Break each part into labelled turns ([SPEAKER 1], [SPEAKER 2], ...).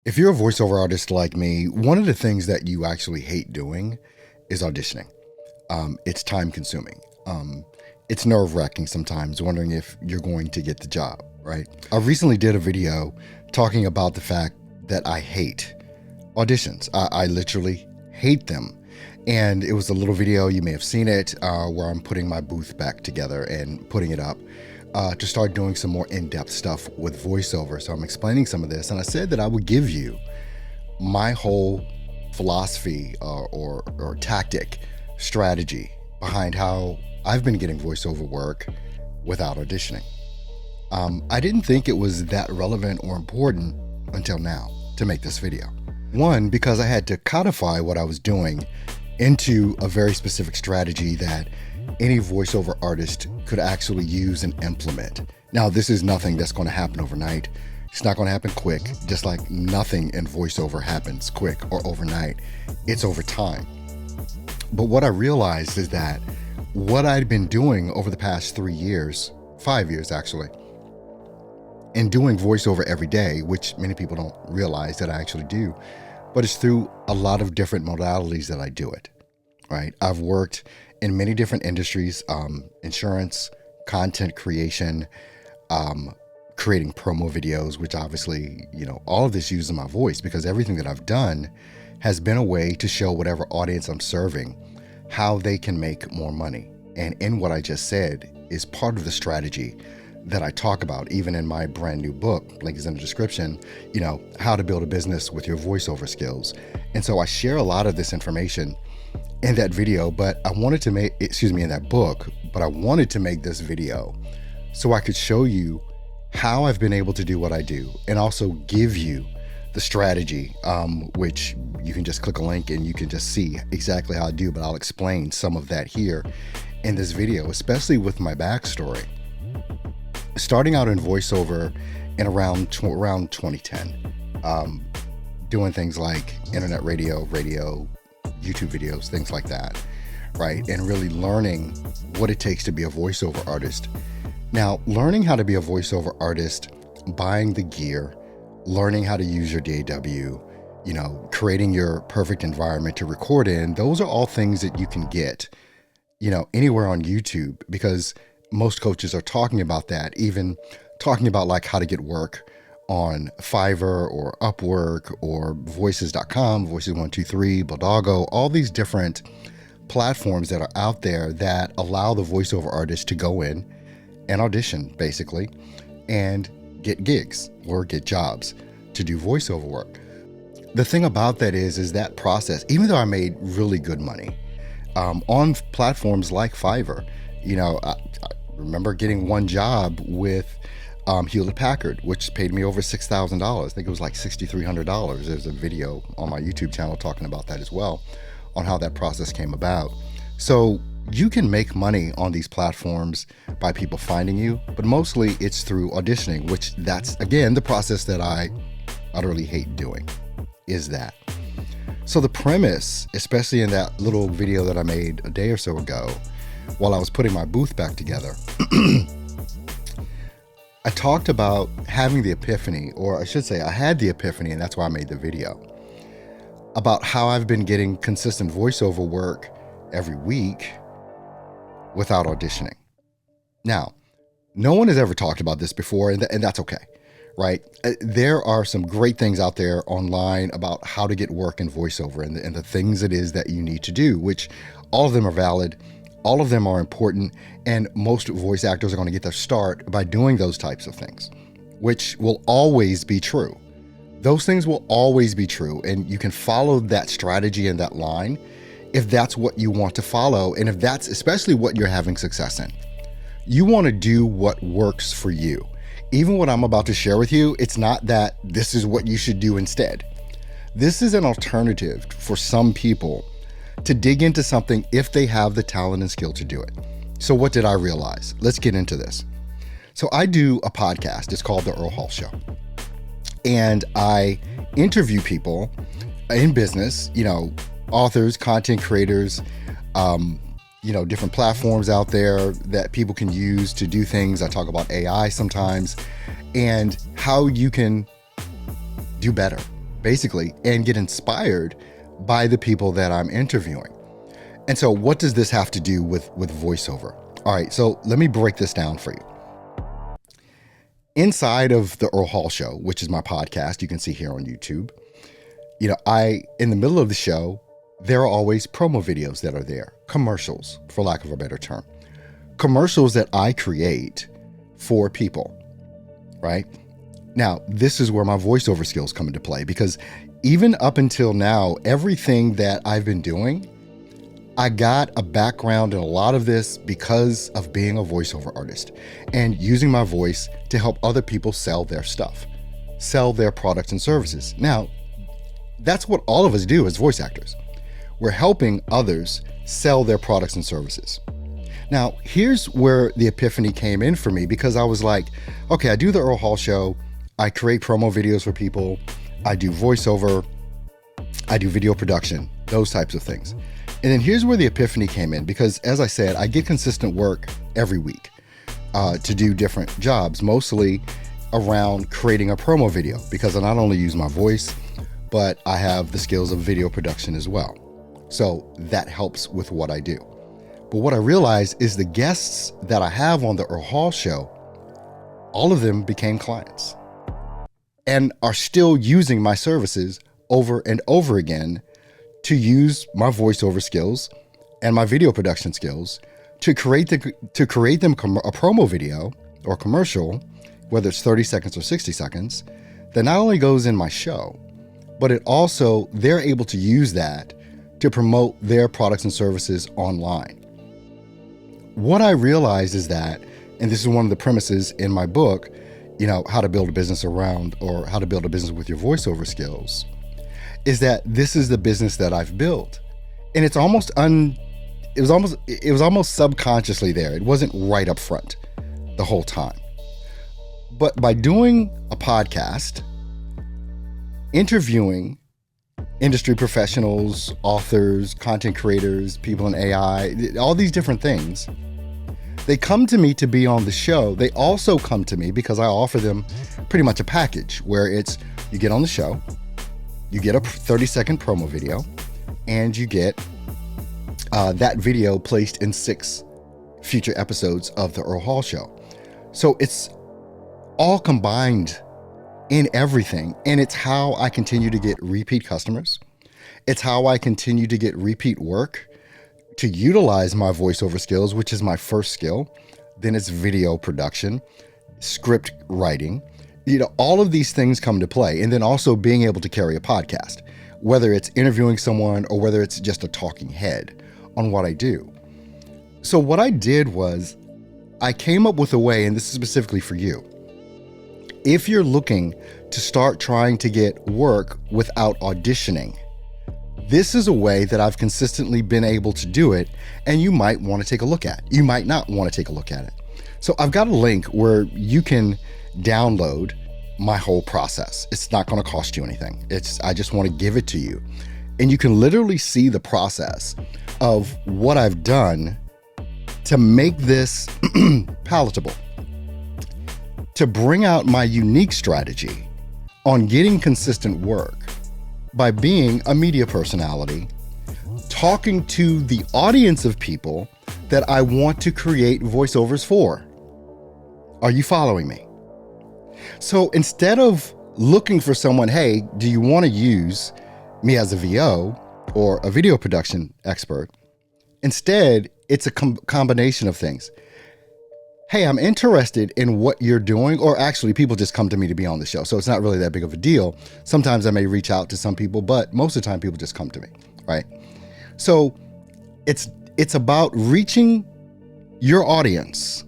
[SPEAKER 1] If you're a voiceover artist like me, one of the things that you actually hate doing is auditioning. It's time consuming. It's nerve wracking sometimes, wondering if you're going to get the job, right? I recently did a video talking about the fact that I hate auditions. I literally hate them. And it was a little video, you may have seen it, where I'm putting my booth back together and putting it up to start doing some more in-depth stuff with voiceover. So I'm explaining some of this, and I said that I would give you my whole philosophy or tactic, strategy behind how I've been getting voiceover work without auditioning. I didn't think it was that relevant or important until now to make this video. One, because I had to codify what I was doing into a very specific strategy that any voiceover artist could actually use and implement. Now, this is nothing that's going to happen overnight. It's not going to happen quick, just like nothing in voiceover happens quick or overnight. It's over time. But what I realized is that what I'd been doing over the past 3 years, 5 years actually, and doing voiceover every day, which many people don't realize that I actually do, but it's through a lot of different modalities that I do it, right? I've worked in many different industries, insurance, content creation, creating promo videos, which obviously, all of this uses my voice because everything that I've done has been a way to show whatever audience I'm serving how they can make more money. And in what I just said is part of the strategy that I talk about, even in my brand new book, link is in the description, how to build a business with your voiceover skills. And so I share a lot of this information in that video, but I wanted to make, in that book, but I wanted to make this video so I could show you how I've been able to do what I do and also give you the strategy, which you can just click a link and you can just see exactly how I do, but I'll explain some of that here in this video, especially with my backstory. Starting out in voiceover in around 2010, doing things like internet radio, YouTube videos, things like that, right? And really learning what it takes to be a voiceover artist. Now, learning how to be a voiceover artist, buying the gear, learning how to use your DAW, creating your perfect environment to record in, those are all things that you can get, anywhere on YouTube, because most coaches are talking about that, even talking about like how to get work on Fiverr or Upwork or voices.com, Voices123, Bodago, all these different platforms that are out there that allow the voiceover artist to go in and audition basically and get gigs or get jobs to do voiceover work. The thing about that is that process, even though I made really good money on platforms like Fiverr, I remember getting one job with Hewlett Packard, which paid me over $6,000. I think it was like $6,300. There's a video on my YouTube channel talking about that as well, on how that process came about. So you can make money on these platforms by people finding you, but mostly it's through auditioning, which that's, again, the process that I utterly hate doing, is that. So the premise, especially in that little video that I made a day or so ago, while I was putting my booth back together, I talked about having the epiphany, or I should say I had the epiphany, and that's why I made the video, about how I've been getting consistent voiceover work every week without auditioning. Now, no one has ever talked about this before, and that's okay, right? There are some great things out there online about how to get work in voiceover and the things it is that you need to do, which all of them are valid. All of them are important, and most voice actors are going to get their start by doing those types of things, which will always be true. Those things will always be true, and you can follow that strategy and that line if that's what you want to follow, and if that's especially what you're having success in. You want to do what works for you. Even what I'm about to share with you, it's not that this is what you should do instead. This is an alternative for some people to dig into something if they have the talent and skill to do it. So what did I realize? Let's get into this. So I do a podcast. It's called The Earl Hall Show. And I interview people in business, authors, content creators, different platforms out there that people can use to do things. I talk about AI sometimes and how you can do better, basically, and get inspired by the people that I'm interviewing. And so what does this have to do with voiceover? All right, so let me break this down for you. Inside of the Earl Hall Show, which is my podcast, you can see here on YouTube, in the middle of the show, there are always promo videos that are there, commercials, for lack of a better term, commercials that I create for people, right? Now, this is where my voiceover skills come into play, because even up until now, everything that I've been doing, I got a background in a lot of this because of being a voiceover artist and using my voice to help other people sell their stuff, sell their products and services. Now, that's what all of us do as voice actors. We're helping others sell their products and services. Now, here's where the epiphany came in for me, because I was like, okay, I do the Earl Hall Show. I create promo videos for people. I do voiceover. I do video production, those types of things. And then here's where the epiphany came in, because as I said, I get consistent work every week to do different jobs, mostly around creating a promo video, because I not only use my voice, but I have the skills of video production as well. So that helps with what I do. But what I realized is the guests that I have on the Earl Hall Show, all of them became clients and are still using my services over and over again to use my voiceover skills and my video production skills to create them a promo video or commercial, whether it's 30 seconds or 60 seconds, that not only goes in my show, but it also, they're able to use that to promote their products and services online. What I realized is that, and this is one of the premises in my book, how to build a business around, or how to build a business with your voiceover skills, is that this is the business that I've built. And it was almost subconsciously there. It wasn't right up front the whole time. But by doing a podcast, interviewing industry professionals, authors, content creators, people in AI, all these different things, they come to me to be on the show. They also come to me because I offer them pretty much a package where it's, you get on the show, you get a 30-second promo video, and you get that video placed in 6 future episodes of the Earl Hall Show. So it's all combined in everything, and it's how I continue to get repeat customers. It's how I continue to get repeat work to utilize my voiceover skills, which is my first skill. Then it's video production, script writing. All of these things come to play. And then also being able to carry a podcast, whether it's interviewing someone or whether it's just a talking head on what I do. So what I did was I came up with a way, and this is specifically for you. If you're looking to start trying to get work without auditioning, this is a way that I've consistently been able to do it, and you might want to take a look at. You might not want to take a look at it. So I've got a link where you can download my whole process. It's not going to cost you anything. I just want to give it to you. And you can literally see the process of what I've done to make this palatable, to bring out my unique strategy on getting consistent work by being a media personality, talking to the audience of people that I want to create voiceovers for. Are you following me? So instead of looking for someone, hey, do you want to use me as a VO or a video production expert? Instead, it's a combination of things. Hey, I'm interested in what you're doing, or actually people just come to me to be on the show. So it's not really that big of a deal. Sometimes I may reach out to some people, but most of the time people just come to me, right? So it's about reaching your audience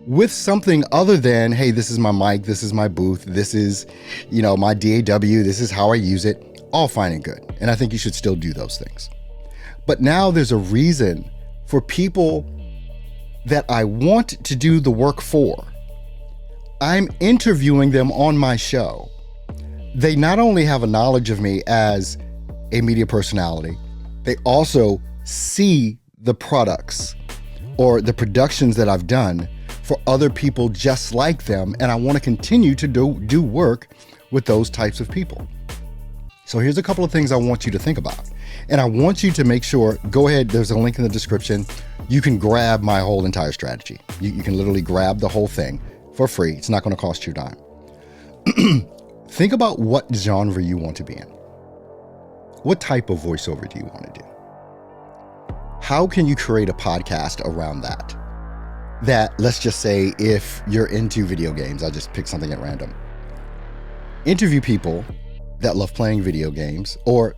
[SPEAKER 1] with something other than, hey, this is my mic, this is my booth, this is, my DAW, this is how I use it, all fine and good. And I think you should still do those things. But now there's a reason for people that I want to do the work for. I'm interviewing them on my show. They not only have a knowledge of me as a media personality, they also see the products or the productions that I've done for other people just like them. And I want to continue to do work with those types of people. So here's a couple of things I want you to think about. And I want you to make sure, go ahead, there's a link in the description. You can grab my whole entire strategy. You can literally grab the whole thing for free. It's not going to cost you a dime. Think about what genre you want to be in. What type of voiceover do you want to do? How can you create a podcast around that? That, let's just say, if you're into video games, I'll just pick something at random. Interview people that love playing video games or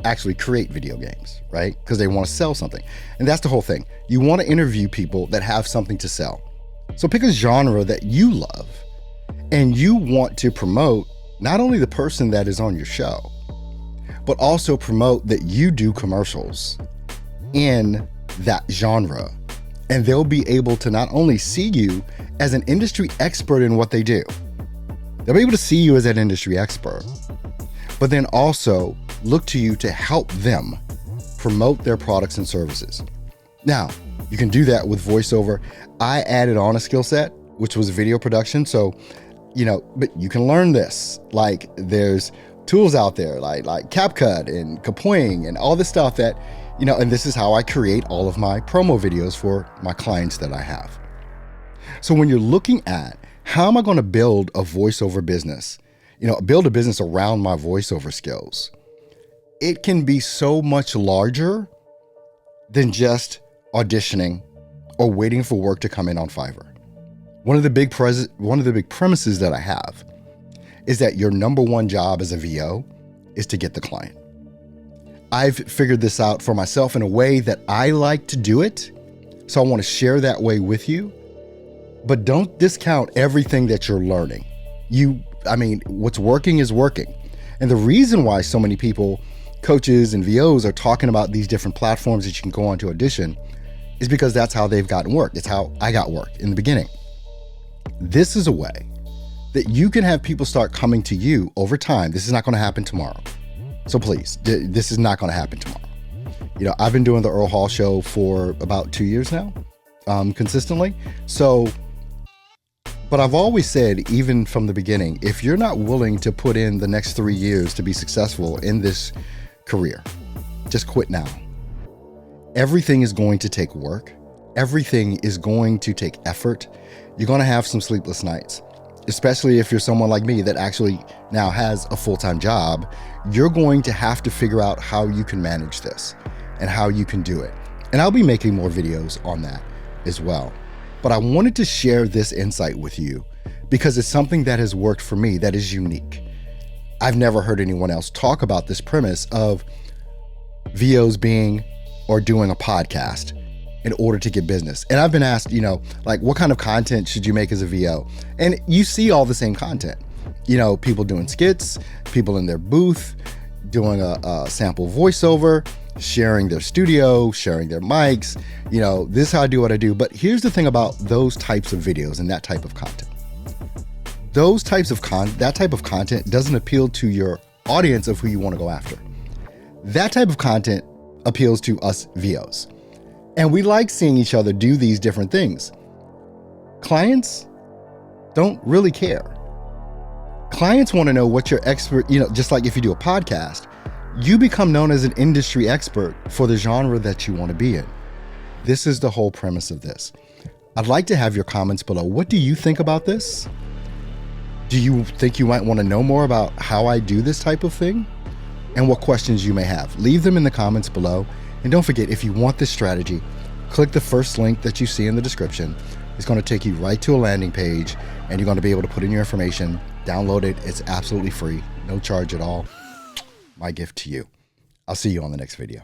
[SPEAKER 1] actually create video games, right? Because they want to sell something. And that's the whole thing. You want to interview people that have something to sell. So pick a genre that you love and you want to promote not only the person that is on your show, but also promote that you do commercials in that genre. And they'll be able to not only see you as an industry expert in what they do, they'll be able to see you as an industry expert, but then also look to you to help them promote their products and services. Now, you can do that with voiceover. I added on a skill set, which was video production. So, but you can learn this. Like there's tools out there like CapCut and Kapwing and all this stuff that, and this is how I create all of my promo videos for my clients that I have. So when you're looking at how am I going to build a voiceover business, build a business around my voiceover skills, it can be so much larger than just auditioning or waiting for work to come in on Fiverr. One of the big premises that I have is that your number one job as a VO is to get the client. I've figured this out for myself in a way that I like to do it. So I want to share that way with you, but don't discount everything that you're learning. What's working is working. And the reason why so many people, coaches and VOs, are talking about these different platforms that you can go on to audition is because that's how they've gotten work. It's how I got work in the beginning. This is a way that you can have people start coming to you over time. This is not going to happen tomorrow. So please, this is not going to happen tomorrow. I've been doing the Earl Hall show for about 2 years now, consistently. But I've always said, even from the beginning, if you're not willing to put in the next 3 years to be successful in this career, just quit now. Everything is going to take work. Everything is going to take effort. You're going to have some sleepless nights, especially if you're someone like me that actually now has a full-time job. You're going to have to figure out how you can manage this and how you can do it. And I'll be making more videos on that as well. But I wanted to share this insight with you because it's something that has worked for me that is unique. I've never heard anyone else talk about this premise of VOs being or doing a podcast in order to get business. And I've been asked, what kind of content should you make as a VO? And you see all the same content, people doing skits, people in their booth, doing a sample voiceover, sharing their studio, sharing their mics, this is how I do what I do. But here's the thing about those types of videos and that type of content. That type of content doesn't appeal to your audience of who you want to go after. That type of content appeals to us VOs. And we like seeing each other do these different things. Clients don't really care. Clients want to know what your expert, just like if you do a podcast, you become known as an industry expert for the genre that you want to be in. This is the whole premise of this. I'd like to have your comments below. What do you think about this? Do you think you might want to know more about how I do this type of thing? And what questions you may have? Leave them in the comments below. And don't forget, if you want this strategy, click the first link that you see in the description. It's going to take you right to a landing page and you're going to be able to put in your information, download it. It's absolutely free, no charge at all. My gift to you. I'll see you on the next video.